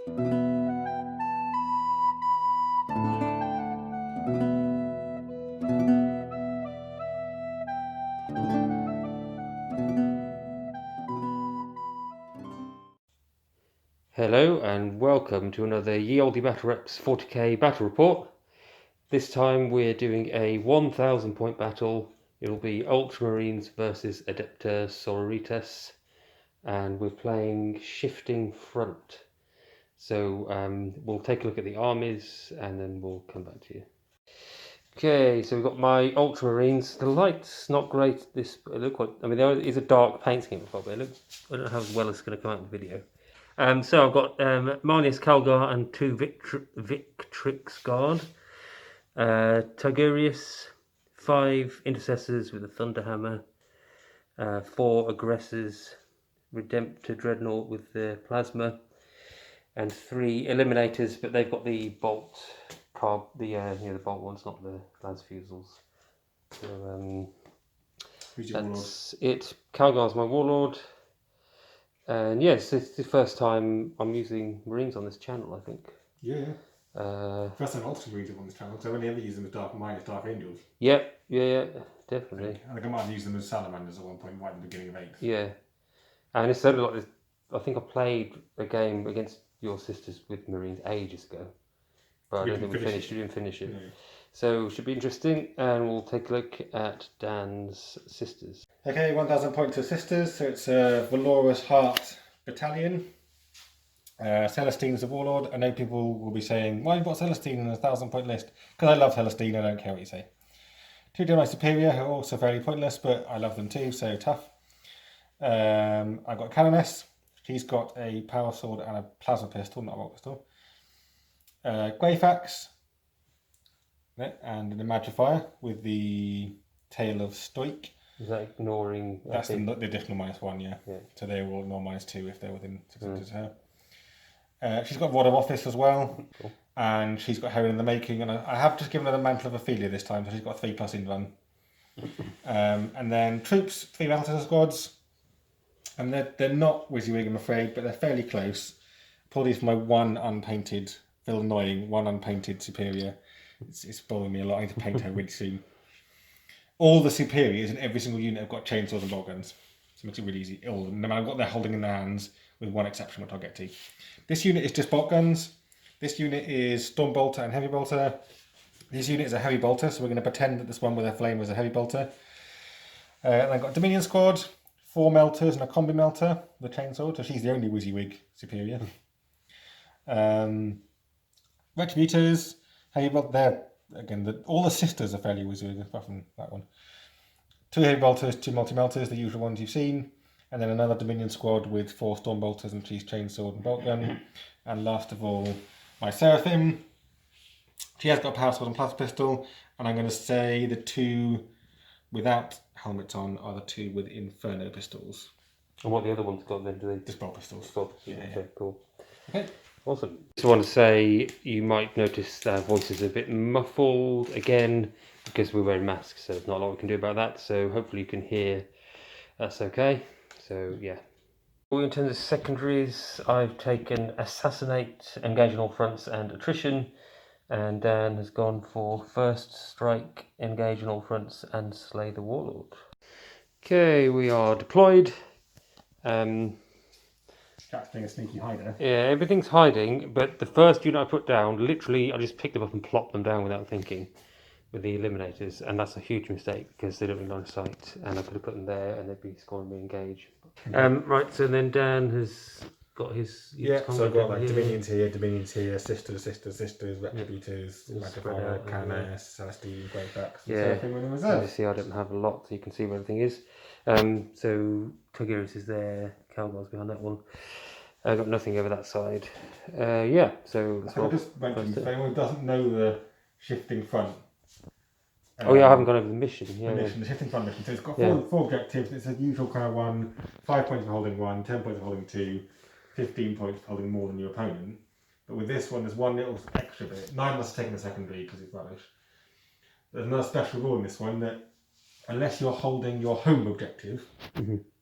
Hello and welcome to another Ye Olde Battle Reps 40k battle report. This time we're doing a 1000 point battle. It'll be Ultramarines versus Adepta Sororitas, and we're playing Shifting Front. So we'll take a look at the armies and then we'll come back to you. Okay, so we've got my Ultramarines. The light's not great. It look quite, I mean, there is a dark paint scheme, but I don't know how well it's going to come out in the video. So I've got Marnius Calgar and 2 Victrix Guard, Tigurius, 5 Intercessors with a Thunderhammer, 4 Aggressors, Redemptor Dreadnought with the Plasma, and 3 Eliminators, but they've got the bolt carb, the bolt ones, not the Lance Fusils. So that's it. Calgar's my Warlord. And yes, it's the first time I'm using Marines on this channel, I think. Yeah. First time Ultramarines on this channel, because I've only ever used them as Dark Angels. Yeah, definitely. I think I might have used them as Salamanders at one point, right at the beginning of 8th. Yeah. And it's sort of like this, I think I played a game against your sisters with Marines ages ago. But I don't think we didn't finish it. No. So it should be interesting, and we'll take a look at Dan's sisters. Okay, 1000 points to sisters, so it's a Valorous Heart Battalion. Celestine's the Warlord. I know people will be saying, why have you got Celestine in a 1000 point list? Because I love Celestine, I don't care what you say. 2 Jedi Superior, who are also fairly pointless, but I love them too, so tough. I've got Canoness. She's got a Power Sword and a Plasma Pistol, not a Rock Pistol. Greyfax, and an Magifier with the Tail of Stoic. Is that ignoring? That's the additional -1, yeah. So they will ignore -2 if they're within 6 inches of her. She's got Rod of Office as well. Cool. And she's got Heron in the Making, and I have just given her the Mantle of Ophelia this time, so she's got 3+ in run. And then troops, 3 Maltese squads, and they're not WYSIWYG, I'm afraid, but they're fairly close. Probably for my one unpainted, feel annoying, one unpainted Superior. It's bothering me a lot. I need to paint her really soon. All the Superiors in every single unit have got chainsaws and bolt guns. So it makes it really easy. All of them, no matter what they're holding in their hands, with one exception, which I'll get to. This unit is just bolt guns. This unit is Storm Bolter and Heavy Bolter. This unit is a Heavy Bolter, so we're going to pretend that this one with a flame was a Heavy Bolter. And I've got Dominion Squad, 4 Melters and a Combi Melter, the chainsaw, so she's the only WYSIWYG Superior. Retributors, Heavy Bolter, they're, again, all the sisters are fairly WYSIWYG, apart from that one. 2 Heavy Bolters, 2 Multi-Melters, the usual ones you've seen. And then another Dominion Squad with 4 Storm Bolters and she's Chainsword and Bolt Gun. And last of all, my Seraphim. She has got a Power Sword and Plasma Pistol. And I'm going to say the 2 without helmets on are the 2 with Inferno Pistols. And what the other ones got then? Do they just bolt pistols? Yeah. Okay, cool. Okay. Awesome. Just want to say you might notice their voices are a bit muffled again because we're wearing masks, so there's not a lot we can do about that. So hopefully you can hear us okay. So yeah. In terms of secondaries, I've taken Assassinate, Engage on all fronts, and Attrition. And Dan has gone for First Strike, Engage on all fronts, and Slay the Warlord. Okay, we are deployed. Jack's playing a sneaky hider. Yeah, everything's hiding, but the first unit I put down, literally, I just picked them up and plopped them down without thinking with the Eliminators, and that's a huge mistake because they don't have line of sight, and I could have put them there and they'd be scoring me Engage. Right, so then Dan has got his... so I've got like Dominions here, Sisters, Retributors, Magnifier, Canoness, Celestine, Greyfax, and Seraphim in reserve. You see I don't have a lot, so you can see where everything is. So Tigurius is there, Calgar's behind that one. I've got nothing over that side. So... I'll just mention, if anyone doesn't know the Shifting Front... I haven't gone over the mission. The Shifting Front mission. So it's got 4 objectives. It's a usual kind of one, 5 points for holding 1, 10 points for holding 2, 15 points for holding more than your opponent. But with this one, there's one little extra bit. 9 must have taken a secondary because it's rubbish. There's another special rule in this one that unless you're holding your home objective,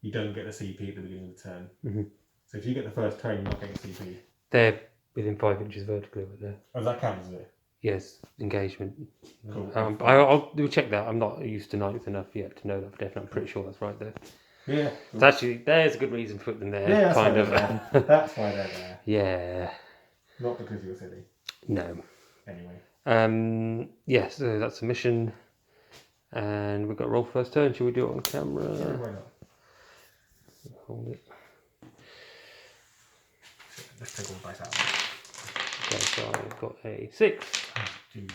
you don't get the CP at the beginning of the turn. So if you get the first turn, you're not getting CP. They're within 5 inches vertically over there. Oh, that counts, is it? Yes, engagement. Cool. I'll do check that. I'm not used to ninth enough yet to know that for definite. I'm pretty sure that's right there. Yeah. Cool. It's actually, there's a good reason to put them there. Yeah, kind of. That's why they're there. Yeah. Not because you're silly. No. Anyway. Yeah, so that's a mission. And we've got roll first turn. Should we do it on camera? Yeah, why not? Hold it. Let's take all the dice out. Okay, so I've got a 6. Oh, jeez.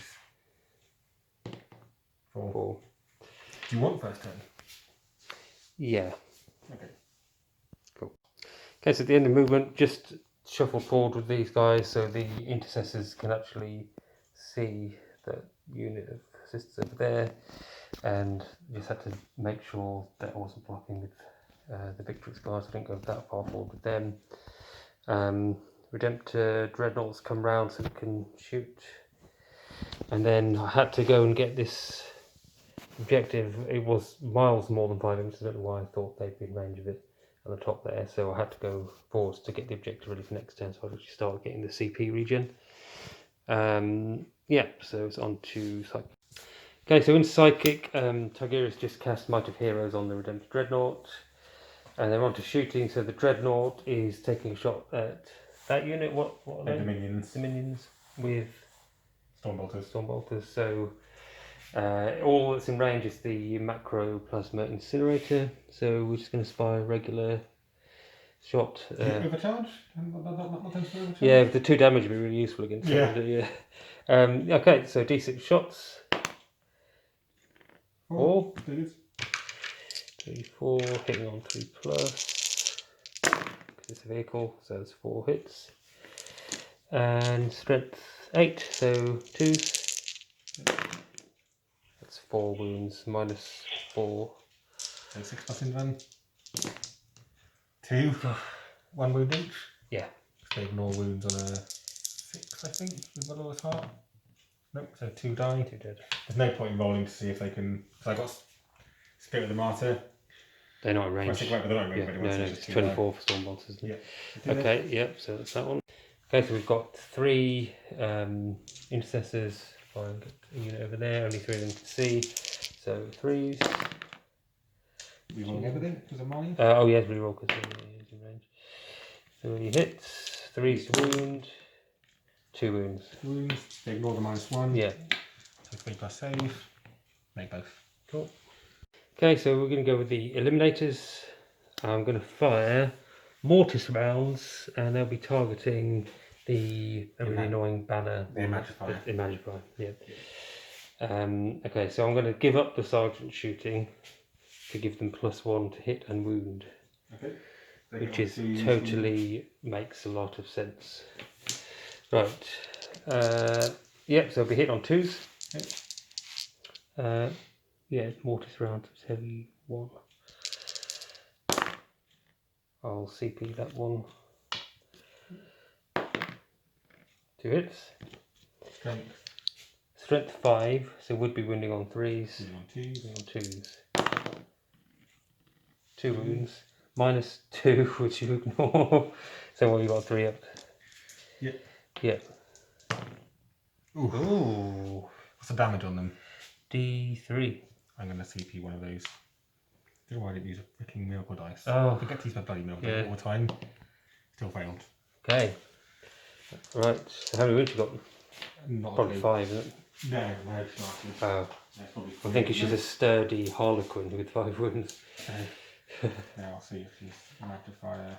4. 4. Do you want first turn? Yeah. Okay. Cool. Okay, so at the end of movement, just shuffle forward with these guys so the intercessors can actually see the unit of sisters over there, and just had to make sure that I wasn't blocking with the Victrix guys. I didn't go that far forward with them. Redemptor Dreadnoughts come round so we can shoot, and then I had to go and get this objective. It was miles more than 5 inches. I don't know why I thought they'd be in range of it on the top there, so I had to go forwards to get the objective ready for next turn, so I actually started getting the CP regen. Yeah, so it's on to Psychic. Okay, so in Psychic, Tigerius just cast Might of Heroes on the Redemptor Dreadnought, and they're on to shooting, so the Dreadnought is taking a shot at that unit. What are they? Dominions. Dominions with Stormbolters. So all that's in range is the Macro Plasma Incinerator, so we're just going to spy a regular shot. Overcharge? Not overcharge? Yeah, the 2 damage would be really useful against them. Yeah. Okay, so D6 shots. 4. 3, 4, hitting on 3 plus. Because it's a vehicle, so it's 4 hits. And strength 8, so 2s. That's 4 wounds, minus 4. So 6 plus in then. 2. 1 wound each. Yeah. They ignore wounds on a 6, I think, with the lowest heart. Nope, so 2 die. 2 dead. There's no point in rolling to see if they can. Because I got Spirit of the Martyr. They're not in range. They're not in range. Yeah, no, it's 24 for Stormbolts, isn't it? Yeah. Okay, yep, so that's that one. Okay, so we've got 3 intercessors. Fine, get a unit over there, only 3 of them can see. So 3s. We roll everything because of mine. Oh, yes, reroll because he's in range. 3 hits, 3s to wound, 2 wounds. Wounds. They ignore the -1. Yeah. So 3 plus save. Make both. Cool. Okay, so we're going to go with the Eliminators. I'm going to fire Mortis rounds, and they'll be targeting the really annoying banner. The Imagify. Imagify, yeah. Okay, so I'm going to give up the Sergeant shooting to give them +1 to hit and wound. Okay. Which is totally makes a lot of sense. Right. Yep, so I'll be hit on 2s. Okay. Yeah, Mortis round, it's heavy 1. I'll CP that one. 2 hits. Strength 5, so would be wounding on 3s. On 2s. 2 wounds. -2, which you ignore. So what, you got 3 up? Yep. Yep. Ooh. What's the damage on them? D3. I'm going to CP one of those. I don't know why I didn't use a freaking miracle dice. Oh. I forget to use my bloody miracle dice all the time. Still failed. Okay. Right, so how many wounds you got? Probably 5, isn't it? No, it's not. Oh. It's probably I think she's a sturdy Harlequin with 5 wounds. Now I'll see if she's magnifier.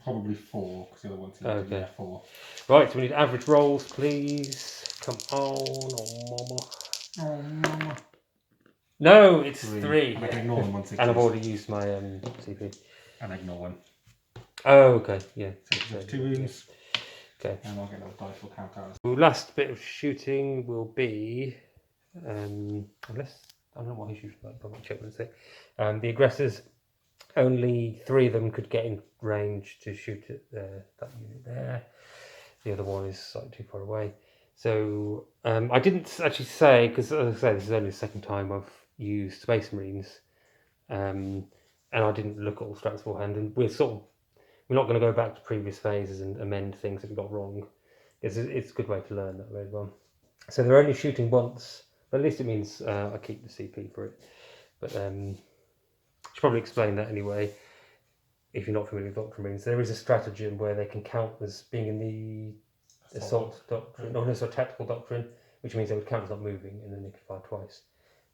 Probably 4, because the other one seems to be 4. Right, so we need average rolls, please. Come on, mama. Oh, mama. No, it's 3. And I can ignore them once. And I've already used my CP. And ignore 1. Oh, okay, yeah. So 2 wounds. Okay. And I'll get those dice will count out. The last bit of shooting will be, unless, I don't know what he shoots like, but I'll check what it says. The aggressors, only 3 of them could get in range to shoot at that unit there. The other one is slightly too far away. So I didn't actually say, because as I say, this is only the second time I've used Space Marines, and I didn't look at all strats beforehand, and we're we're not going to go back to previous phases and amend things that we got wrong. It's a good way to learn that way as well. So they're only shooting once, but at least it means I keep the CP for it. But I should probably explain that anyway. If you're not familiar with Ultramarines, there is a stratagem where they can count as being in the assault doctrine, or also tactical doctrine, which means they would count as not moving, and then they could fire twice.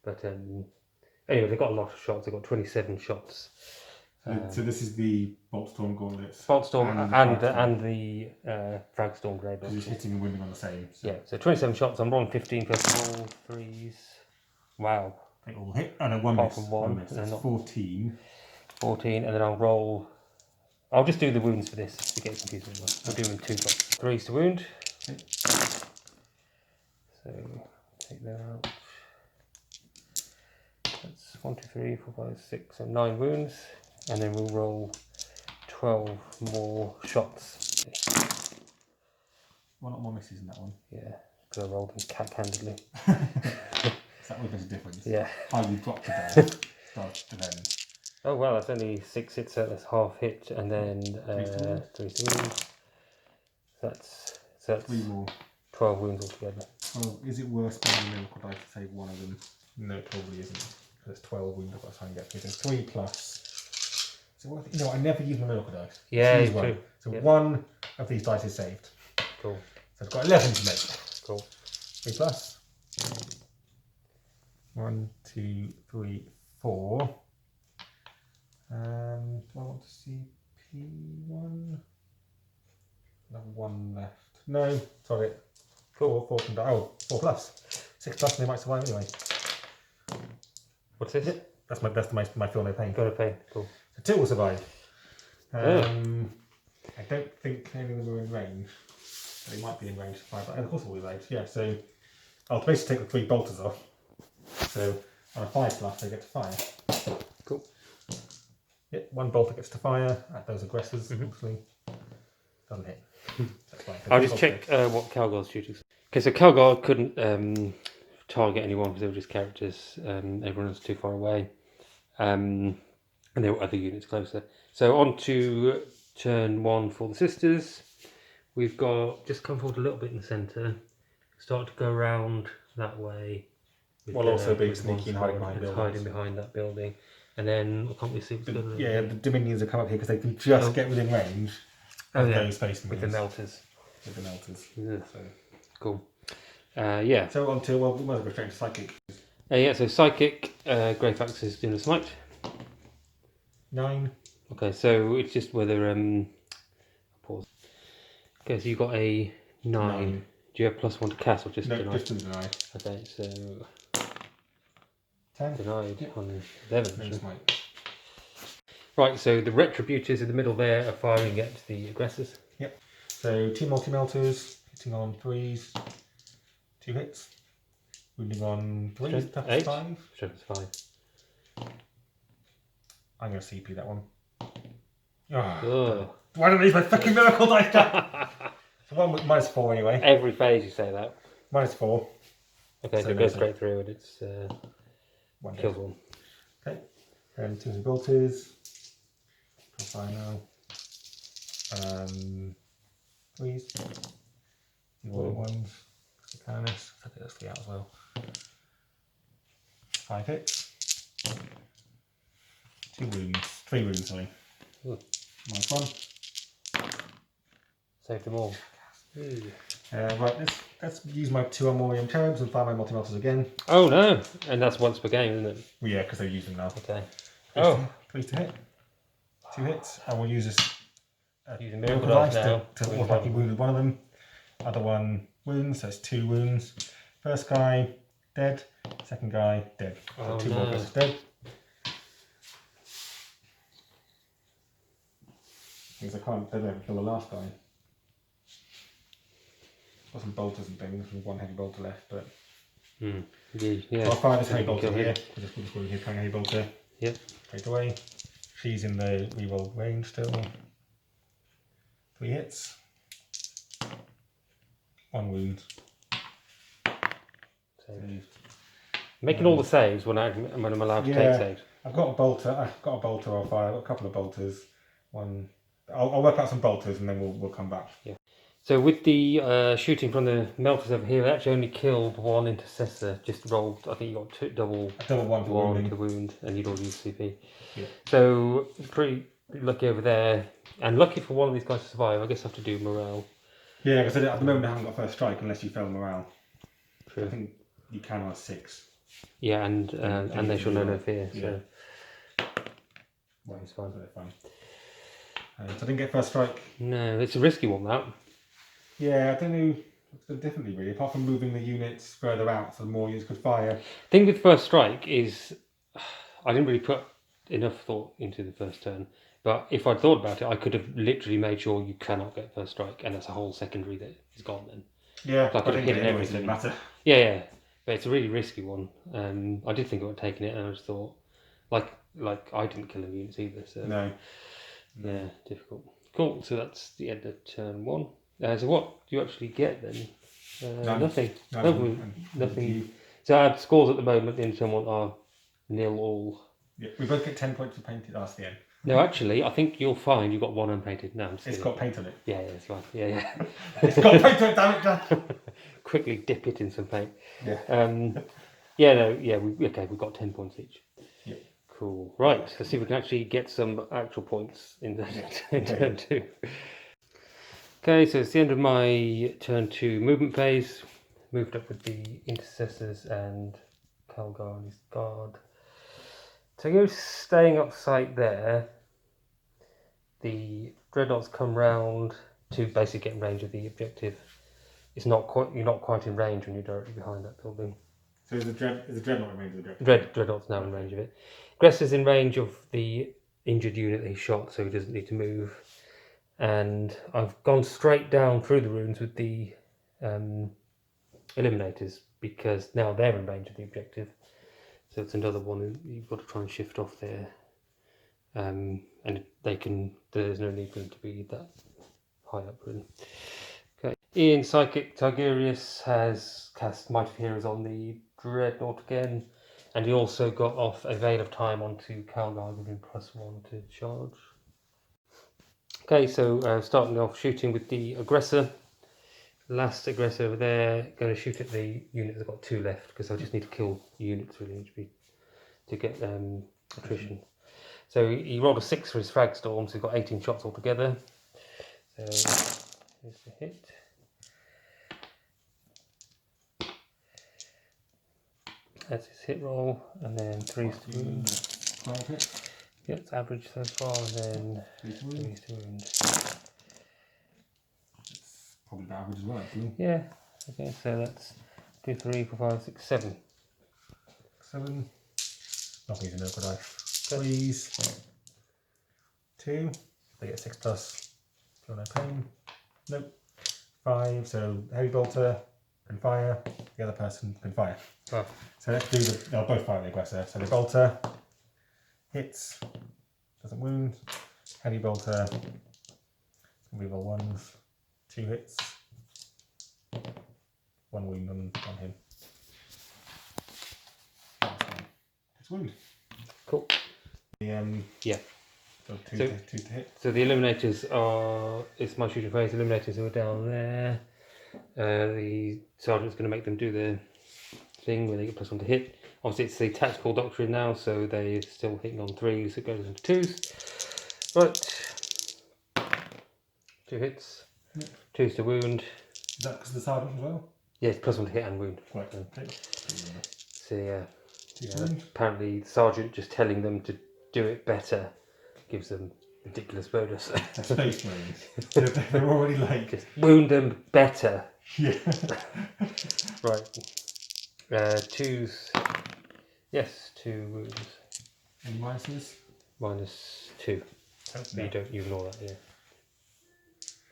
But anyway, they've got a lot of shots. They've got 27 shots. So this is the Boltstorm Gauntlets. Boltstorm and the Fragstorm Grey Box. Because he's hitting and winning on the same. So. Yeah, so 27 shots. I'm rolling 15 first of all. Threes. Wow. They all hit. Oh no, one Apart miss. from one. Miss. That's 14. 14, and then I'll roll. I'll just do the wounds for this to get confusing. We're doing 2 shots. 3s to wound. Okay. So take that out. That's 1, 2, 3, 4, 5, 6, so 9 wounds. And then we'll roll 12 more shots. One or more misses in that one. Yeah, because I rolled them cack-handedly. That would make a difference. Yeah. How you dropped the ball does depend. Oh well, that's only 6 hits, so that's half hit, and then 3 wounds. That's 3 more. 12 wounds altogether. Well, is it worth spending a miracle die to save one of them? No, it probably isn't. There's 12 wounds I've got to try and get through. There's 3 plus. So what? You know, I never use my miracle dice. Yeah, use true. one. So Yep. one of these dice is saved. Cool. So I've got 11 to make. Cool. 3 plus. 1, 2, 3, 4. Do I want to see P1? I have 1 left. No, sorry. 4 can die. Oh, 4 plus. 6 plus and they might survive anyway. What's this? That's my feel no pain. Got a pain. Cool. So 2 will survive. Oh. I don't think any of them are in range. They might be in range to fire, but of course they'll be in range. Yeah, so I'll basically take the 3 bolters off. So on a 5 plus they get to fire. Cool. Yep, 1 bolter gets to fire at those aggressors, obviously. Doesn't hit. That's fine. I'll just check what Calgar's shooting. Okay, so Calgar couldn't target anyone because they were just characters. Everyone was too far away. And there were other units closer. So on to turn 1 for the sisters. We've got just come forward a little bit in the centre. Start to go around that way. While also being sneaky and hiding behind that building. And then I can't really see what's going on. Yeah, the Dominions have come up here because they can just get within range of those Space with Marines. the melters. With the melters. Yeah. So. Cool. Yeah. So on to, well, we might as well go straight to Psychic. Yeah, so Psychic, Greyfax is doing a smite. 9. Okay, so it's just whether pause. Okay, so you got a 9. Do you have +1 to cast or just no, denied? just to deny. Okay, so 10. denied on 11. No actually. smite. Right, so the Retributors in the middle there are firing at the aggressors. Yep. So 2 multi-melters, hitting on 3s, 2 hits. Wounding on 3s, that's 8. 5. Strength 5. I'm going to CP that one. Oh, Oh. why don't I use my fucking miracle dice, Jack? So one with -4 anyway. Every phase you say that. -4. Okay, so it goes straight through and it's One kills dead. 1. Okay. And 2 bolters. Fire now. 3s. 2 water ones. Canis. I think that's 3 out as well. 5 hits. 2 wounds. 3 wounds, sorry. Ooh. -1. Saved them all. Right, let's use my 2 Armorium Cherubs and fire my multi-melters again. Oh no! And that's once per game, isn't it? Well, yeah, because they're using now. Okay. 3 to hit. 2 hits. And we'll use this Using miracle miracle dice dice now. to automatically wound one of them. Other one wounds, so it's 2 wounds. First guy, dead. Second guy, dead. So Oh, 2 no. more aggressors dead. Because I don't kill the last guy. Got some bolters and things, with 1 heavy bolter left, but. Yeah. So I'll fire this heavy Kill bolter him. here. We'll just go here, carrying a heavy bolter. Yep. Straight away. She's in the reroll range still. 3 hits. 1 wound. Saved. Making all the saves when I'm allowed to take saves. I've got a bolter. I'll fire. I've got a couple of bolters. 1 I'll work out some bolters and then we'll come back. Yeah. So with the shooting from the melters over here, it actually only killed one intercessor. Just rolled. I think you got a double one for wounding. to wound, and you'd already used CP. Yeah. So pretty lucky over there, and lucky for one of these guys to survive. I guess I have to do morale. Yeah, because at the moment I haven't got first strike unless you fail morale. True. I think you can on 6. Yeah, and they shall know no fear. Yeah. So Well, it's fine. So I didn't get first strike. no, it's a risky one that. Yeah, I don't know. It's differently really. Apart from moving the units further out, so more units could fire. Thing with first strike is, I didn't really put enough thought into the first turn. But if I'd thought about it, I could have literally made sure you cannot get first strike, and that's a whole secondary that is gone then. Yeah, So I could have hit everything. Didn't matter. Yeah, but it's a really risky one. I did think about taking it, and I just thought, like I didn't kill any units either. So No. yeah, difficult. Cool. So that's the end of turn 1. So what do you actually get then? Nothing. Nothing. So our scores at the moment in turn 1 are 0-all. Yeah, we both get 10 points of painted. That's the end. No, actually, I think you'll find you've got 1 unpainted. No, it's got paint on it. Yeah, that's right. Yeah. It's got paint on it, damn it, Jack. Quickly dip it in some paint. Yeah. We've got 10 points each. Yeah. Cool. Right, let's see if we can actually get some actual points in turn 2. Okay, so it's the end of my turn 2 movement phase. Moved up with the intercessors and Calgar and his guard. So you're staying up sight there. The dreadnoughts come round to basically get in range of the objective. You're not quite in range when you're directly behind that building. So is the dreadnought in range of the objective? Dreadnought's now in range of it. Aggressor's in range of the injured unit that he shot, so he doesn't need to move. And I've gone straight down through the runes with the eliminators because now they're in range of the objective. So it's another one you've got to try and shift off there. And there's no need for them to be that high up really. Okay. Ian Psychic Tigurius has cast Might of Heroes on the Dreadnought again. And he also got off a Veil of Time onto Calgar, giving +1 to charge. Okay, so starting off shooting with the aggressor. Last aggressor over there, going to shoot at the unit that's got 2 left because I just need to kill units really to get attrition. So he rolled a 6 for his frag storm, so he's got 18 shots altogether. So here's the hit. That's his hit roll, and then 3's to wound. 12 hit. Yeah, it's average so far, and then 3's to wound. It's probably about average as well, actually. Yeah, okay, so that's 2, 3, 4, 5, 6, 7. 7. Not using no dice. Please. 2. They get 6+. Feel no pain. Nope. 5. So heavy bolter can fire. The other person can fire. Oh. So let's do they'll both fire the aggressor. So the bolter hits, doesn't wound. Heavy bolter, reroll 1s, 2 hits, 1 wound on him. It's wound. Cool. Yeah. So two to hit. So the eliminators are, it's my shooting phase, eliminators who are down there. The sergeant's going to make them do their thing where they get +1 to hit. Obviously it's the tactical doctrine now, so they're still hitting on 3s, it goes into 2s. Right. 2 hits. Yep. 2's to wound. Is that because of the sergeant as well? Yeah, it's +1 to hit and wound. Right, okay. So apparently the sergeant just telling them to do it better gives them ridiculous bonus. Space Marines. They're already like... Just wound them better. Yeah. Right. 2's. Yes, 2 wounds. Any minuses? -2. Oh, no. You ignore that, yeah.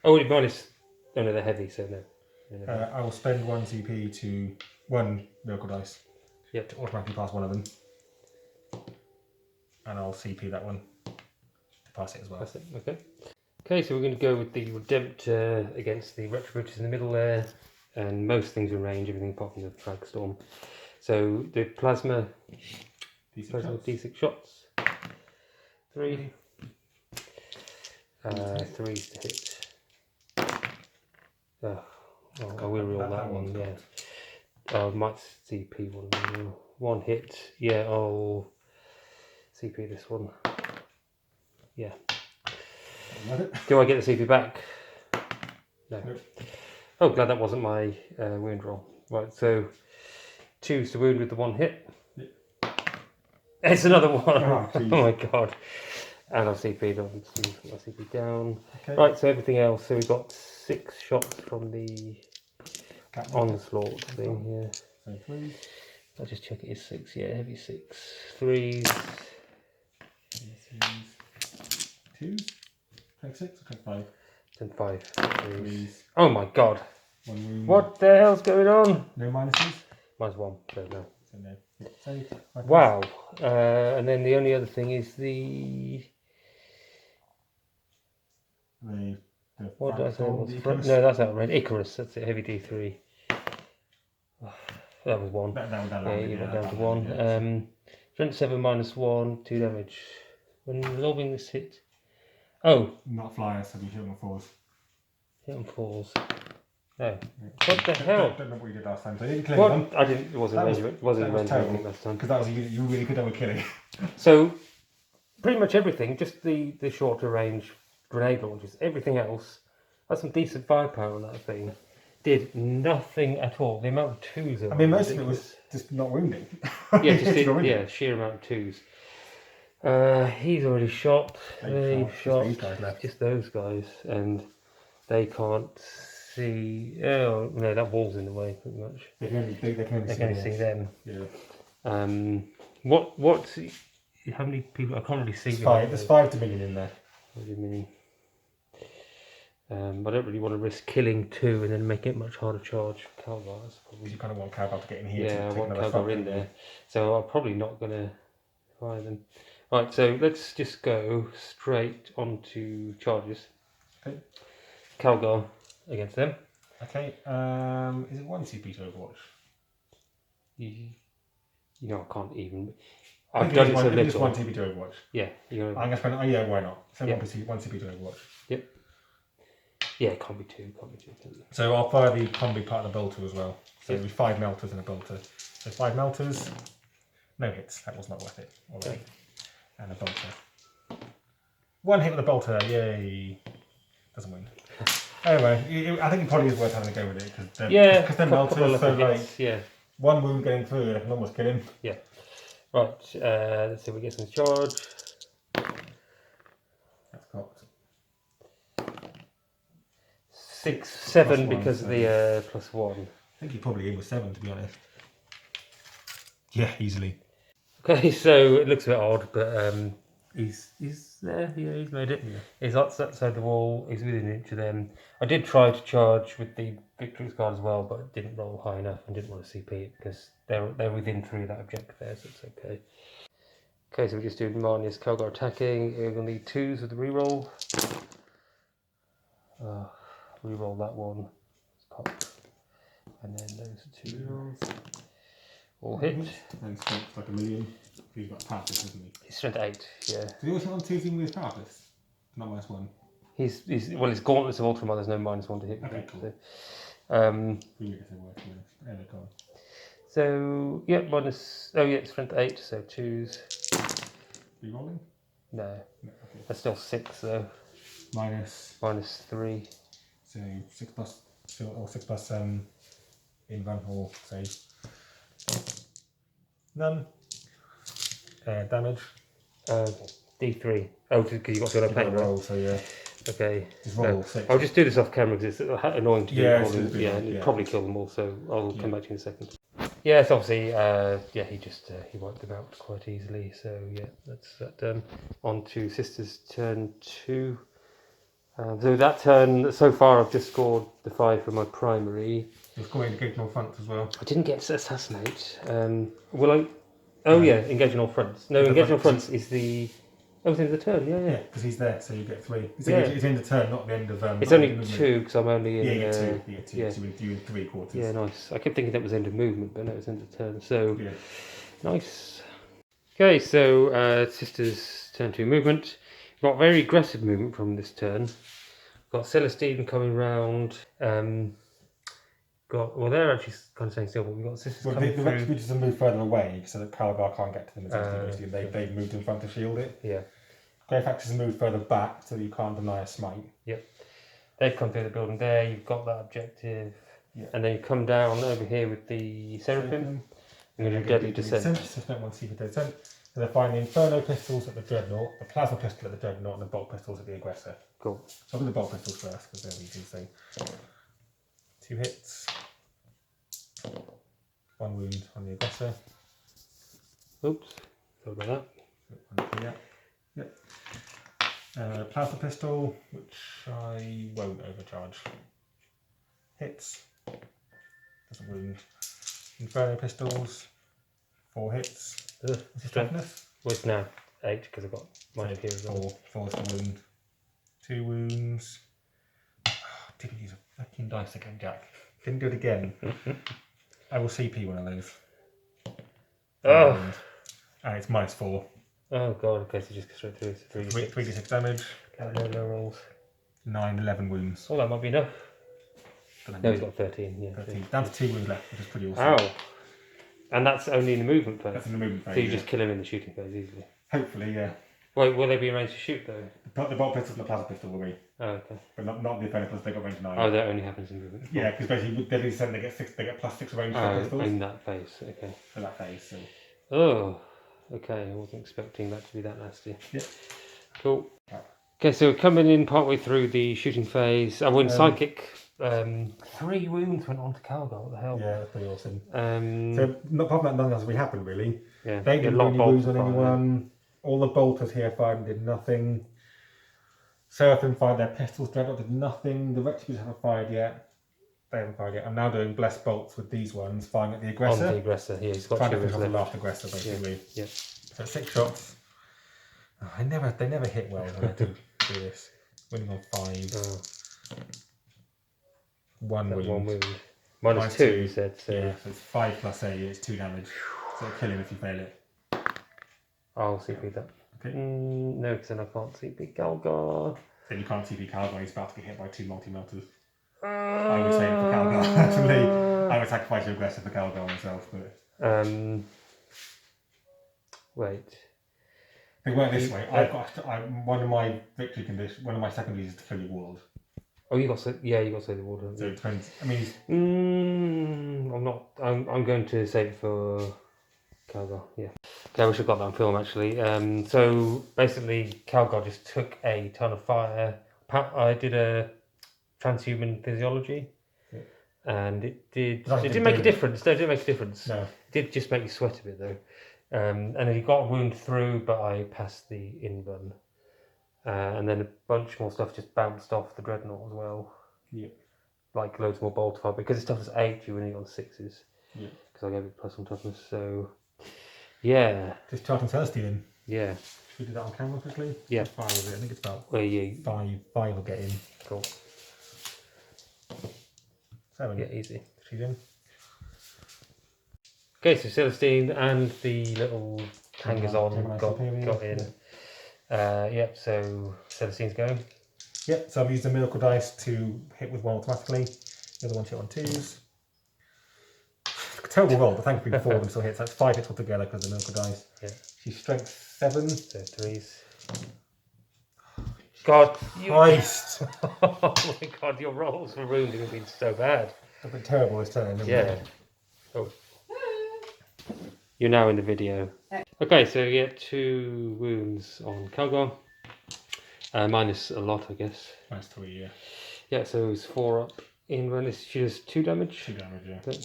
Oh, minus. Oh no, they're heavy, so no. I will spend 1 CP to 1 miracle dice. Yep. To automatically pass one of them. And I'll CP that one to pass it as well. That's it, okay. Okay, so we're going to go with the Adepta against the Retributors in the middle there. And most things in range, everything apart from the frag storm. So the plasma, D6 shots. 3. 3s to hit. Oh, I will roll that one, yeah. I might CP one of them. 1 hit. Yeah, I'll CP this one. Yeah. Do I get the CP back? No. Nope. Oh, glad that wasn't my wound roll. Right, so choose to wound with the 1 hit. Yep. It's another one. Oh, oh my god. And I've CP'd on. My CP down. Okay. Right, so everything else. So we've got 6 shots from the onslaught thing. Yeah. So 3. I'll just check it is 6. Yeah, heavy 6. 3s. 2s. Take 6 or take 5? Then 5. 3s. Oh my god. 1 wound. What the hell's going on? No minuses? -1, so no. So no. Save. Wow. And then the only other thing is the what did I say was no, that's outright. Icarus, that's it, heavy D3. That was 1. Yeah, you went down to 1. Strength 7 -1, 2 damage. When resolving this hit. Oh. Not flyers, so you hit on 4s. Hit on 4s. No. What the hell? I don't know what you did last time, so you didn't clear what? them. I didn't, it wasn't range last time. Because that was a unit you were really good at killing. So, pretty much everything, just the shorter range grenade launches, everything else, had some decent firepower on that thing. Did nothing at all. The amount of 2s. I mean, most of it was just not wounding. Yeah, just sheer amount of 2s. He's already shot. They've shot. These guys left. Just those guys, and they can't see. Oh no, that wall's in the way pretty much. They can only see them. Yeah. What? How many people? I can't really see. There's 5 Dominion in there. What do you mean? I don't really want to risk killing 2 and then make it much harder to charge Calgar. You kind of want Calgar to get in here. Yeah, I want Calgar in there. So I'm probably not going to fire them. Right, so let's just go straight onto charges. Okay. Calgar against them. Okay. Is it 1 CP to Overwatch? You know, I can't even. I've done it so little. Just 1 CP to Overwatch. Yeah. I'm going to spend. Oh yeah, why not? So 1 CP to Overwatch. Yep. Yeah, it can't be 2. So I'll fire the combi part of the bolter as well. So it'll be 5 melters and a bolter. So 5 melters, no hits. That was not worth it. Already. And a bolter. 1 hit with a bolter, yay! Doesn't win. Anyway, I think it probably is worth having a go with it because they're melters. So like, 1 wound getting through, I can almost kill him. Yeah. Right. Let's see if we get some charge. That's got 6, 7 because of the +1. I think he probably aimed with 7 to be honest. Yeah, easily. Okay, so it looks a bit odd, but he's there. Yeah, he's made it. Yeah. He's outside the wall. He's within an inch of them. I did try to charge with the Victory's card as well, but it didn't roll high enough and didn't want to CP it because they're within 3 of that objective there, so it's okay. Okay, so we just do Marnius Calgar attacking. We're going to need 2s with the reroll. Reroll that one. Pop. And then those 2 rerolls. All hit. And strength like a million. He's got purpose, hasn't he? He's strength 8, yeah. Does he also have 2 even with his purpose? Not -1. He's well, his gauntlets of Ultramar, there's no -1 to hit. Okay, cool. So, yeah, minus. Oh, yeah, strength 8, so 2s. Rerolling? No. No, okay. That's still 6 though. -3. So 6 plus, or 6 plus in Van Hall, say. None. Damage. D3. Oh, because you got to go paint roll, so yeah. Okay. Roll no. I'll just do this off camera because it's annoying to do. It'll probably kill them all, so I'll come back to you in a second. Yes, obviously, he wiped them out quite easily, so yeah, that's that done. On to Sister's turn 2. So that turn, so far I've just scored the 5 for my primary. You're scoring engage on front as well. I didn't get to assassinate. Will I? Oh yeah, engage on all fronts. No, engage on all fronts is the... Oh, it's in the turn, yeah. Yeah, because he's there, so you get 3. It's in the turn, not the end of... it's only 2, because I'm only in... Yeah, you get 2. You get 2, yeah. So you in 3 quarters. Yeah, nice. I kept thinking that was end of movement, but no, it's end of turn, so... Yeah. Nice. Okay, so Sister's turn 2 movement. Got very aggressive movement from this turn. Got Celestine coming round. They're actually kind of staying still, but we've got sisters coming the through. Retributions have moved further away so that Calgar can't get to them as easily. Basically, they've moved in front to shield it. Yeah. Grey Factors have moved further back so that you can't deny a smite. Yep. They've come through the building there. You've got that objective. Yeah. And then you come down over here with the Seraphim. And you do Deadly Descent. So spent 1 C for Descent. So they're firing the Inferno pistols at the Dreadnought, the Plasma pistol at the Dreadnought, and the Bolt pistols at the Aggressor. Cool. So I'll do the Bolt pistols first because they're easy. So 2 hits. 1 wound on the Aggressor. Oops. Sorry about that. Yep. Plasma pistol, which I won't overcharge. Hits. Doesn't wound. Inferno pistols. 4 hits. Strength. Well, it's now 8 because I've got mine here as well. 4 to wound. 2 wounds. Oh, didn't use a fucking dice again, Jack. Didn't do it again. I will CP one of those. Oh. And it's -4. Oh god, okay, so just go straight through. So 3d6 damage. No rolls. 9, 11 wounds. Oh, that might be enough. No, he's got 13, yeah. 13. Down to 2 wounds left, which is pretty awesome. Ow. And that's only in the movement phase? That's in the movement phase. So you just kill him in the shooting phase easily? Hopefully, yeah. Wait, will they be range to shoot though? The bolt pistols and the plasma pistol will be. Oh, okay. But not the Inferno pistols, they got range 9. Oh, that only happens in movement. Yeah, because basically with Deadly Descent they get +6 range for pistols. In that phase, okay. For that phase, so. Oh, okay, I wasn't expecting that to be that nasty. Yeah. Cool. Okay, so coming in partway through the shooting phase, I went psychic. 3 wounds went on to Calgar, what the hell? Yeah, that's pretty awesome. So, apart from that, nothing else really happened, really. Yeah, they didn't do any wounds on anyone. All the bolters here fired and did nothing. Seraphim fired their pistols, Dreadnought did nothing. The Retributions haven't fired yet. They haven't fired yet. I'm now doing Blessed Bolts with these ones, firing at the Aggressor. On the Aggressor, yeah, he's got trying 2 to finish off the left. last Aggressor, basically. Yeah. So 6 shots. Oh, they never hit well when I do this. Winning on 5. Oh. 1 wound. 1 wound. Minus 2, you said. So. Yeah, so it's 5 plus 8, it's 2 damage. So it'll kill him if you fail it. I'll CP that. Okay. No, because then I can't CP Calgar. Then you can't CP Calgar, he's about to get hit by 2 multi-melters. I would say it for Calgar, actually. I would sacrifice your Aggressor for Calgar myself, but... Wait. They work this way. One of my victory conditions, one of my secondaries is to kill your ward. Oh, you got the ward. So it depends. I mean, I'm not. I'm going to save it for Calgar. Yeah. Okay, I wish I got that on film actually. So basically, Calgar just took a ton of fire. I did a transhuman physiology, and it didn't make a difference. No, it didn't make a difference. No. It did just make you sweat a bit though. And then he got a wound through, but I passed the in-run. And then a bunch more stuff just bounced off the Dreadnought as well. Yeah. Like loads more bolt fire. Because it's tough as 8, you're winning on 6s. Yeah. Because I gave it +1 toughness, so... Yeah. Just charging Celestine in. Yeah. Should we do that on camera quickly? Yeah. How far is it? I think it's about yeah. 5 will get in. Cool. 7. Yeah, easy. She's in. Okay, so Celestine and the little hangers-on got in. Yep, so Celestine's going. Yep, so I've used the Miracle Dice to hit with 1 automatically. The other one hit on 2s. Terrible roll, but thankfully 4 of them still hits. That's 5 hits altogether because of the Miracle Dice. Yeah. She's strength 7. So 3s. God, Christ! Oh my god, your rolls for wounding have been so bad. They've been terrible this turn. Yeah. Oh. You're now in the video. Okay, so you get 2 wounds on Calgar. Minus a lot, I guess. Minus 3, yeah. Yeah, so it's 4 up in run. She does 2 damage. 2 damage, yeah. Okay.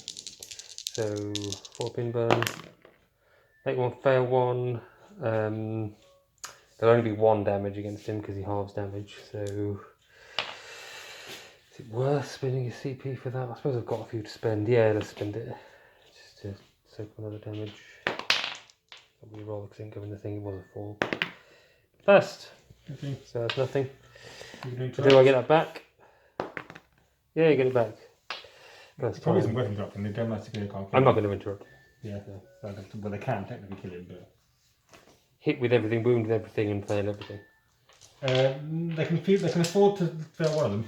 So 4 pin burn. Make 1, fail 1. There'll only be 1 damage against him because he halves damage. So is it worth spending a CP for that? I suppose I've got a few to spend. Yeah, let's spend it just to soak up another damage. Probably roll because I didn't go in the thing. It was a 4. First. Okay. So that's nothing. So do I get that back? Yeah, you get it back. It probably isn't worth interrupting. They don't like to go can't. I'm not going to interrupt. Yeah. Well, they can technically kill him, but hit with everything, wound with everything, and fail everything. They can afford to fail one of them.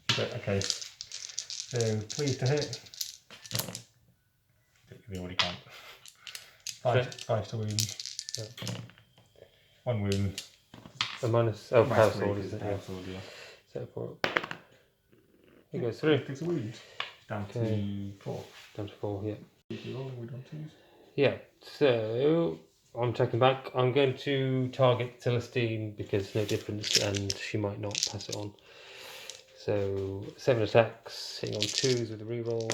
But, okay. So please to hit. They already can't. Five to wound. Yeah. 1 wound. A minus. Oh, power sword, is it? Power sword, yeah. So for he goes through. Takes a wound. Down to 4. Down to 4, yeah. We don't choose. Yeah, so I'm taking back. I'm going to target Celestine because no difference and she might not pass it on. So 7 attacks, hitting on 2s with a reroll.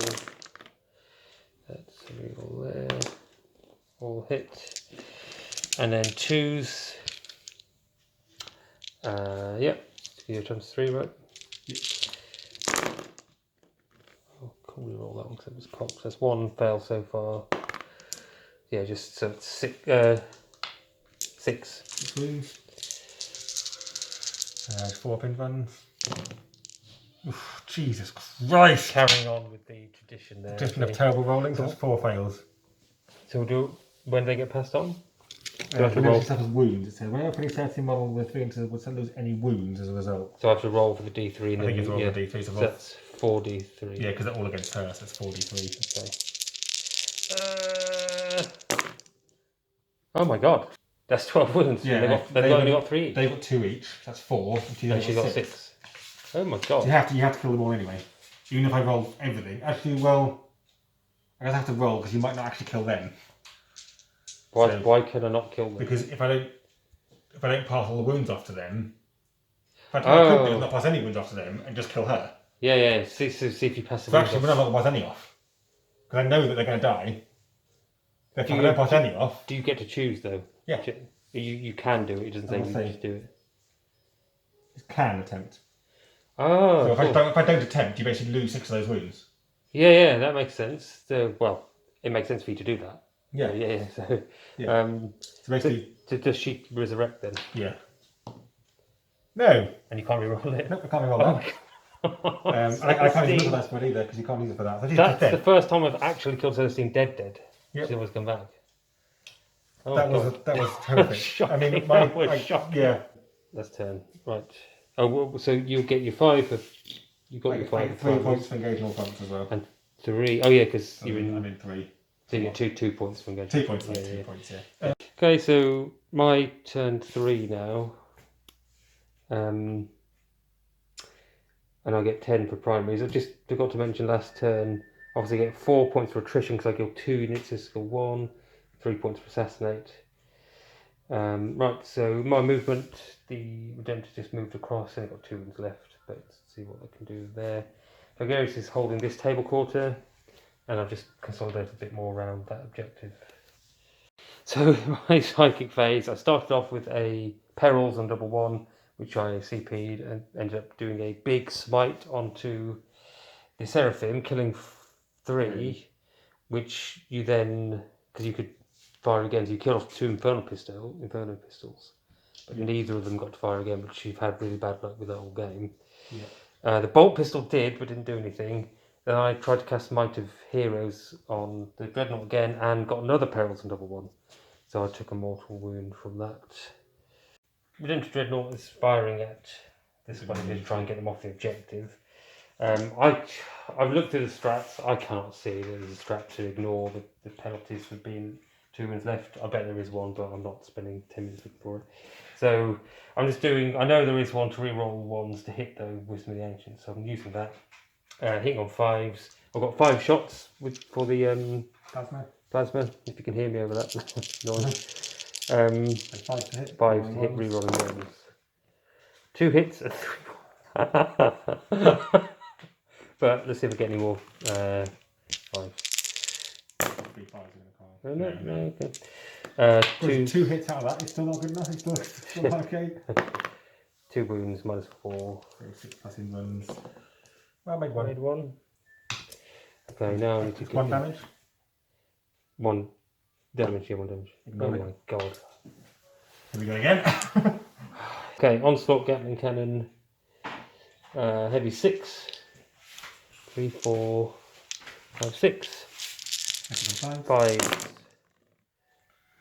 That's a reroll there. All hit. And then 2s. Yep. Your times 3, right? Yep. Oh, can't reroll that one because it was cocked. That's 1 fail so far. Yeah, just so it's 6. 6 wounds. 4 pin buttons. Oof, Jesus Christ! Carrying on with the tradition there. Tradition of terrible rolling, so that's 4 fails. So when they get passed on? Do I have to roll? Suffers wounds. It says whenever any certain model with 3 inches would lose any wounds as a result. So I have to roll for the D3 and I think it's roll for the D3. So that's 4D3. Yeah, because they're all against her, so it's 4D3. Okay. Oh my god. That's 12 wounds. Yeah, they've only got 3 each. They've got 2 each. That's 4. And she got 6. Oh my god. So you have to kill them all anyway. Even if I roll everything. Actually, well, I guess I have to roll because you might not actually kill them. Why can I not kill them? Because if I don't pass all the wounds off to them, I could not pass any wounds off to them and just kill her. Yeah. See if you pass the wounds off. We're not going to pass any off. Because I know that they're going to die. If I don't pass any off. Do you get to choose though? Yeah. You can do it. It doesn't say you just do it. You can attempt. Oh. So if I don't attempt, you basically lose 6 of those wounds. Yeah, that makes sense. Well, it makes sense for you to do that. Yeah. So, so basically, does she resurrect then? Yeah. No. And you can't reroll it. Nope, I can't reroll that. I can't use for that spread either because you can't use it for that. So that's the first time I've actually killed Celestine dead. Yep. She's always come back. Oh that was horrific. I mean, shocking. Yeah. That's 10. Right. Oh, well, so you'll get your 5. You got your 5. 3 points for engaging all fronts as well. And 3. Oh yeah, because you're in. I'm in 3. So you get 2 points for engaging. 2 points. Yeah, 2 points. Yeah. Okay, so my turn 3 now. And I get 10 for primaries. I just forgot to mention last turn. Obviously, I get 4 points for attrition because I killed 2 units. This skill 1. 3 points for assassinate. Right, so my movement, the Redemptor just moved across and I've got 2 ones left, but let's see what I can do there. Vagarius is holding this table quarter, and I've just consolidated a bit more around that objective. So my psychic phase, I started off with a Perils on double 1, which I CP'd and ended up doing a big smite onto the Seraphim, killing 3, which you then, because you could fire again, so you kill off 2 Inferno pistols, but neither of them got to fire again, which you've had really bad luck with that whole game. Yeah. The bolt pistol did, but didn't do anything. Then I tried to cast Might of Heroes on the Dreadnought again and got another Perils on double 1. So I took a mortal wound from that. Redemptor Dreadnought is firing at this one to try and get them off the objective. I've looked at the strats. I cannot see there's a strat to ignore the penalties for being 2 minutes left. I bet there is one, but I'm not spending 10 minutes looking for it. So I'm just doing. I know there is one to reroll ones to hit though, Wisdom of the Ancients. So I'm using that. Hitting on 5s. I've got 5 shots for the plasma. If you can hear me over that noise. 5 to hit. 5 to hit rerolling ones. 2 hits and 3. But let's see if we get any more. 5. 3 5s in the car. No, okay. 2 hits out of that. It's still not good enough. It's still not okay. 2 wounds, minus 4. 6 passing runs. Well, I made 1. Okay, now I need to get 1 damage. 1 damage, yeah, 1 damage. Ignore oh it. my god. Here we go again. Okay, onslaught Gatling cannon. Heavy 6. 3, 4, 5, 6. 5.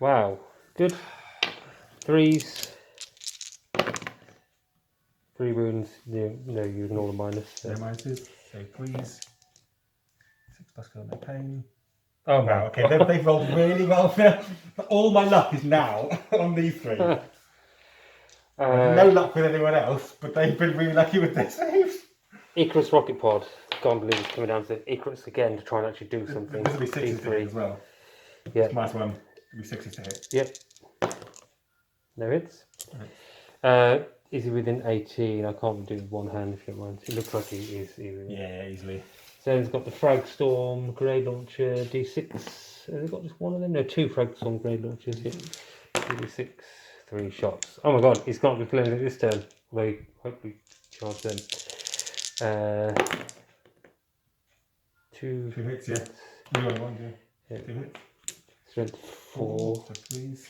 Wow, good. 3s. 3 wounds. You ignore the minus. So. No minuses. So please. 6 plus kill, no pain. Oh wow, okay, they've rolled really well there. All my luck is now on these 3. No luck with anyone else, but they've been really lucky with their saves. Icarus Rocket Pod. Can't believe it's coming down to Icarus again to try and actually do something. This will be 6s to hit as well. Yeah. It's minus 1. It'll be 6s to hit. Yep. No hits. Is he within 18? I can't do one hand if you don't mind. It looks like he is. Yeah, easily. So he's got the Frag Storm, Grenade Launcher, D6. Has he got just one of them? No, 2 Frag Storm Grenade Launchers. Yeah. 2d6, 3 shots. Oh my god, he's can't be playing it this turn. Although he hopefully charge them. 2 hits, yeah. You only one, yeah. 2 hits. Strength 4. So please.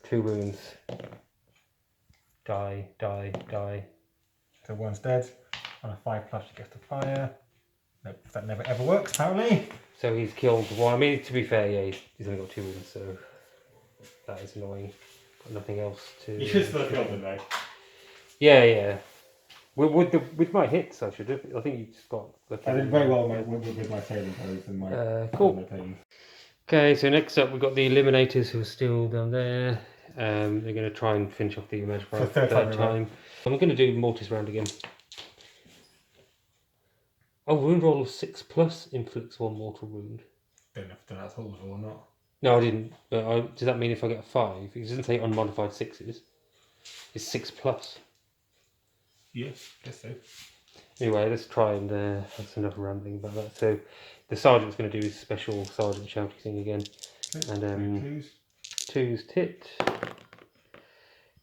2 wounds. Die. So 1's dead. On a 5 plus, she gets to fire. Nope, that never ever works, apparently. So he's killed one. I mean, to be fair, yeah, he's only got 2 wounds, so that is annoying. Got nothing else to. You should still have killed them, though. Yeah. With my hits, I should have. I think you just got. I did very well with my failing throws and my. Cool. Okay, so next up we've got the Eliminators who are still down there. They're going to try and finish off the image for a third time. I'm going to do Mortis round again. Oh, wound roll of 6+ inflicts 1 mortal wound. Don't know if that's all or not. No, I didn't. But does that mean if I get a 5? It doesn't say unmodified 6s. It's 6+. Yes, guess so. Anyway, let's try and that's enough rambling about that. So the sergeant's going to do his special sergeant shouty thing again. Okay. And 2's hit.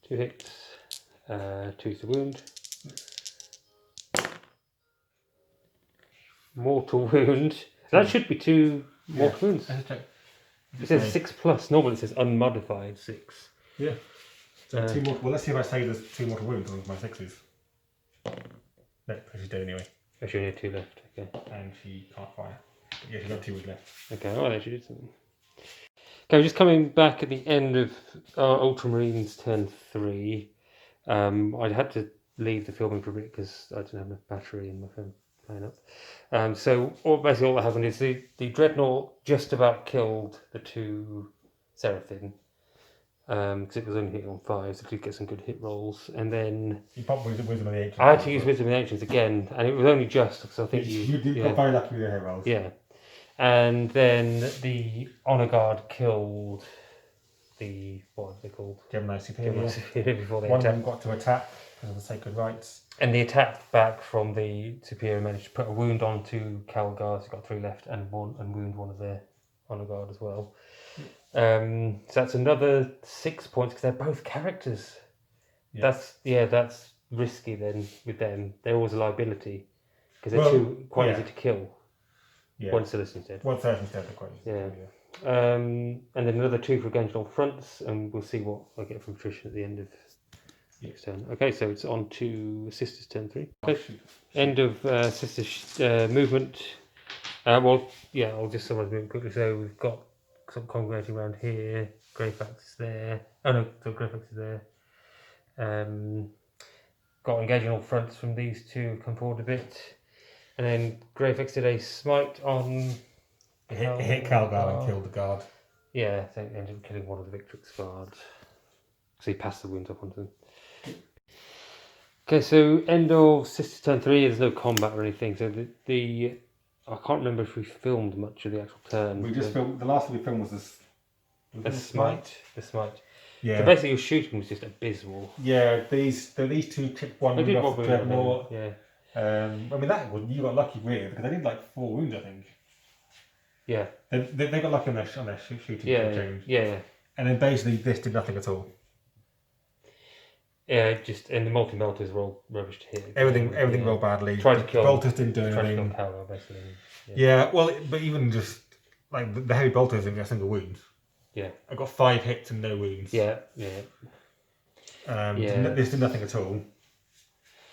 2 hits. 2's the wound. Mortal wound. That should be 2 mortal wounds. It says 6+. Normally it says unmodified 6. Yeah. So 2 mortal. Well, let's see if I say there's 2 mortal wounds on my 6s. No, she's dead anyway. Oh, she only had 2 left. Okay. And she can't fire. But yeah, she's got 2 wounds left. Okay. Oh, there she did something. Okay, we're just coming back at the end of Ultramarines turn 3. I had to leave the filming for a bit because I didn't have enough battery in my phone playing up. So basically all that happened is the Dreadnought just about killed the 2 Seraphim. Because it was only hitting on 5, so it did get some good hit rolls. And then you popped Wisdom of the Ancients. I had to use Wisdom of the Ancients again, and it was only just because I think you got very lucky with your hit rolls. Yeah. And then the Honor Guard killed the, what are they called? Gemini Superior. Before they One of attacked. them got to attack because of the Sacred Rites. And the attack back from the Superior managed to put a wound onto Calgar, so got 3 left, and wound one of their Honor Guard as well. So that's another 6 points because they're both characters. Yeah. That's risky then with them. They're always a liability because they're quite easy to kill. Yeah. One Citizen's dead. One Citizen's dead, quite easy. Yeah. And then another 2 for engaged on fronts, and we'll see what I get from attrition at the end of next turn. Okay, so it's on to Sisters turn 3. Okay. End of Sisters movement. I'll just summarize movement quickly. So we've got some congregating around here. Greyfax is there. Oh no, so Greyfax is there. Got engaging all fronts from these 2, come forward a bit. And then Greyfax did a smite on... Hit Calgar and killed the guard. Yeah, I think ended up killing one of the Victrix guards. So he passed the wounds up onto them. Okay, so end of Sisters turn 3, there's no combat or anything. So the I can't remember if we filmed much of the actual turn. We just filmed, the last thing we filmed was the smite. Yeah. So basically your shooting was just abysmal. Yeah, these 2 tipped one wound off Dreadnought. Yeah. I mean you got lucky with because they did like 4 wounds, I think. Yeah. They got lucky on their shooting change. Yeah. And then basically this did nothing at all. Yeah, and the multi-melters were all rubbish to hit. Everything rolled badly. Tried to kill. Bolters didn't do anything. Tried to kill Calgar, basically. Yeah, well, but even just like the heavy bolters didn't get a single wound. Yeah. I got 5 hits and no wounds. Yeah. This did nothing at all.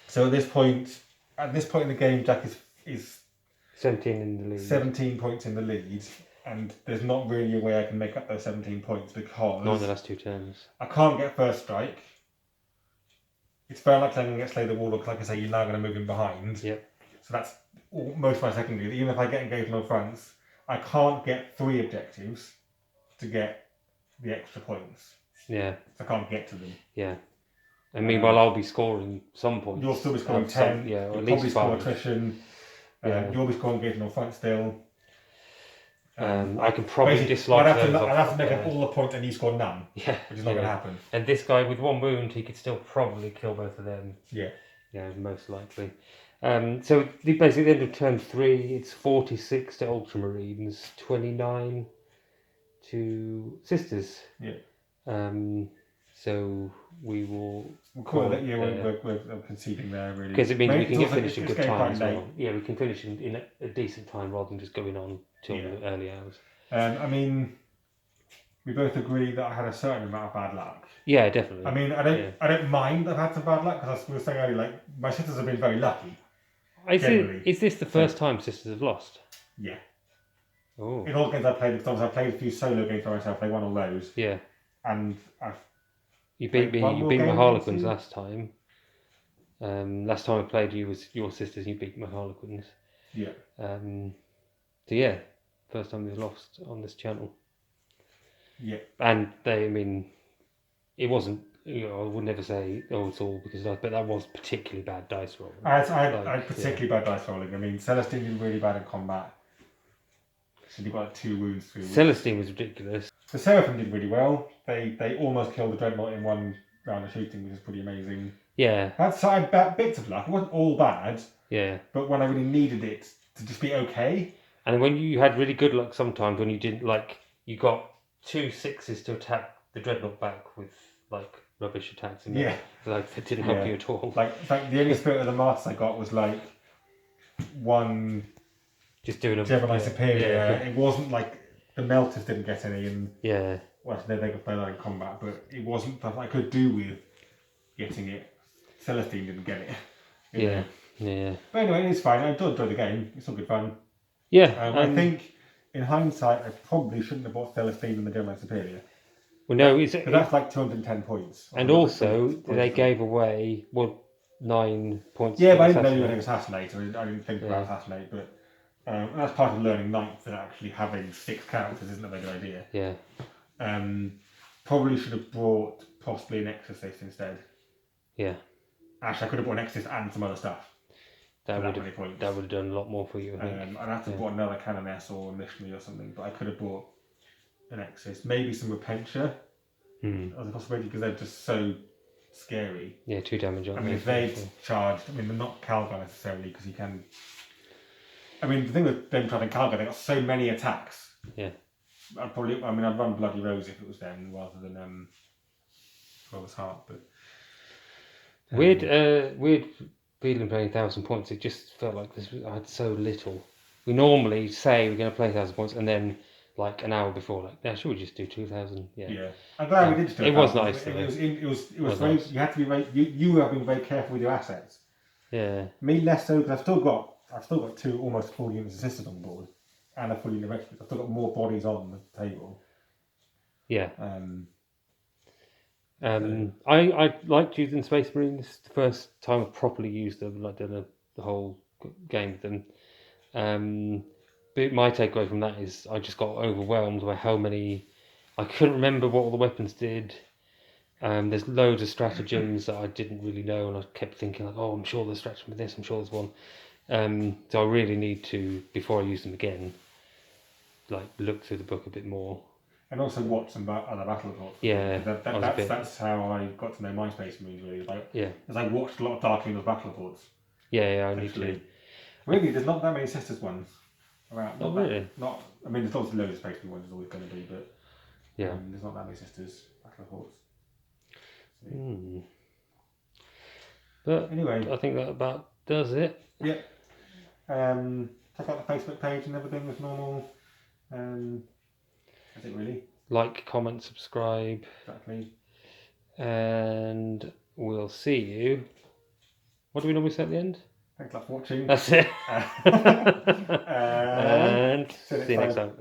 So at this point in the game, Jack is 17 in the lead. 17 points in the lead, and there's not really a way I can make up those 17 points because not in the last 2 turns. I can't get first strike. it's very likely I'm going to get Slay the Warlock. Like I say, you're now going to move in behind. Yep. So that's most of my secondaries. Even if I get engaged on fronts, I can't get 3 objectives to get the extra points. Yeah. So I can't get to them. Yeah. And meanwhile, I'll be scoring some points. You'll still be scoring 10. Some, yeah, or you'll at probably least score 5. attrition. Yeah. You'll be scoring engagement on front still. I can probably dislodge I'd those. have to make up all the points and you score none. Yeah. Which is not going to happen. And this guy with 1 wound, he could still probably kill both of them. Yeah. Yeah, most likely. So basically, at the end of turn 3, it's 46 to Ultramarines, 29 to Sisters. Yeah. So we will. We'll call it. Yeah, we're conceding there really. Because it means we can get finished in good time as late. well. Yeah, we can finish in a decent time rather than just going on till the early hours. I mean, we both agree that I had a certain amount of bad luck. Yeah, definitely. I mean, I don't mind I've had some bad luck because I was saying earlier, like my sisters have been very lucky. Is this the first time Sisters have lost? Yeah. Oh. In all games I played, because I played a few solo games by myself. I won all those. Yeah. And you beat me. You beat my Harlequins last time. Last time I played you was your Sisters. And you beat my Harlequins. Yeah. So yeah, first time we've lost on this channel. Yeah. And it wasn't. I would never say it's all because but that was particularly bad dice rolling. I had particularly bad dice rolling. I mean, Celestine did really bad in combat. So he got like 2 wounds through. Celestine was ridiculous. The Seraphim did really well. They almost killed the Dreadnought in 1 round of shooting, which is pretty amazing. Yeah. I had bits of luck. It wasn't all bad. Yeah. But when I really needed it to just be okay. And when you had really good luck sometimes when you didn't you got 2 6s to attack the Dreadnought back with rubbish attacks and that didn't help you at all. Like the only Spirit of the Martyrs I got was 1 just doing a Gemini Superior. Yeah. It wasn't like the Melters didn't get any and well they could play that in combat, but it wasn't stuff I could do with getting it. Celestine didn't get it. Yeah. Yeah. But anyway, it's fine. I do enjoy the game. It's all good fun. Yeah. I think in hindsight I probably shouldn't have bought Celestine and the Gemini Superior. Well, no, that's like 210 points. And also, they gave away 9 points. Yeah, but I didn't know you were going to assassinate. I didn't think about assassinate, but that's part of learning ninth that actually having 6 characters isn't a very good idea. Yeah. Probably should have brought possibly an Exorcist instead. Yeah. Actually, I could have brought an Exorcist and some other stuff. That would have done a lot more for you, I think. I'd have to have bought another Canoness or a Missionary or something, but I could have bought an Exorcist, maybe some Repentia as a possibility because they're just so scary. Yeah, 2 damage on. I mean, if they'd charged, I mean, they're not Calgar necessarily because you can. I mean, the thing with them trying to Calgar, they got so many attacks. Yeah. I'd run Bloody Rose if it was them rather than Rob's Heart. But weird feeling playing 1,000 points. It just felt like I had so little. We normally say we're going to play 1,000 points and then. An hour before, should we just do 2,000? Yeah. I'm glad we did just do it. It was nice. It was very. You had to be very. You were being very careful with your assets. Yeah. Me less so because I've still got 2 almost full units of sisters on board, and a full unit of extras. I've still got more bodies on the table. Yeah. I liked using Space Marines. The first time I properly used them, done the whole game with them. But my takeaway from that is I just got overwhelmed by how many. I couldn't remember what all the weapons did. There's loads of stratagems that I didn't really know, and I kept thinking I'm sure there's stratagem with this. I'm sure there's one. So I really need to, before I use them again, look through the book a bit more. And also watch some other battle reports. Yeah, that's how I got to know my Space Marines really. As I watched a lot of Dark Angels battle reports. Yeah, I need to. Really, there's not that many sisters ones. Around. Not really. I mean, there's obviously loads of Space Marine ones. There's always going to be, but there's not that many sisters battle reports. So. But anyway, I think that about does it. Yeah. Check out the Facebook page and everything as normal. That's it really. Like, comment, subscribe. Exactly. And we'll see you. What do we normally say at the end? Thanks a lot for watching. That's it. And see you next time.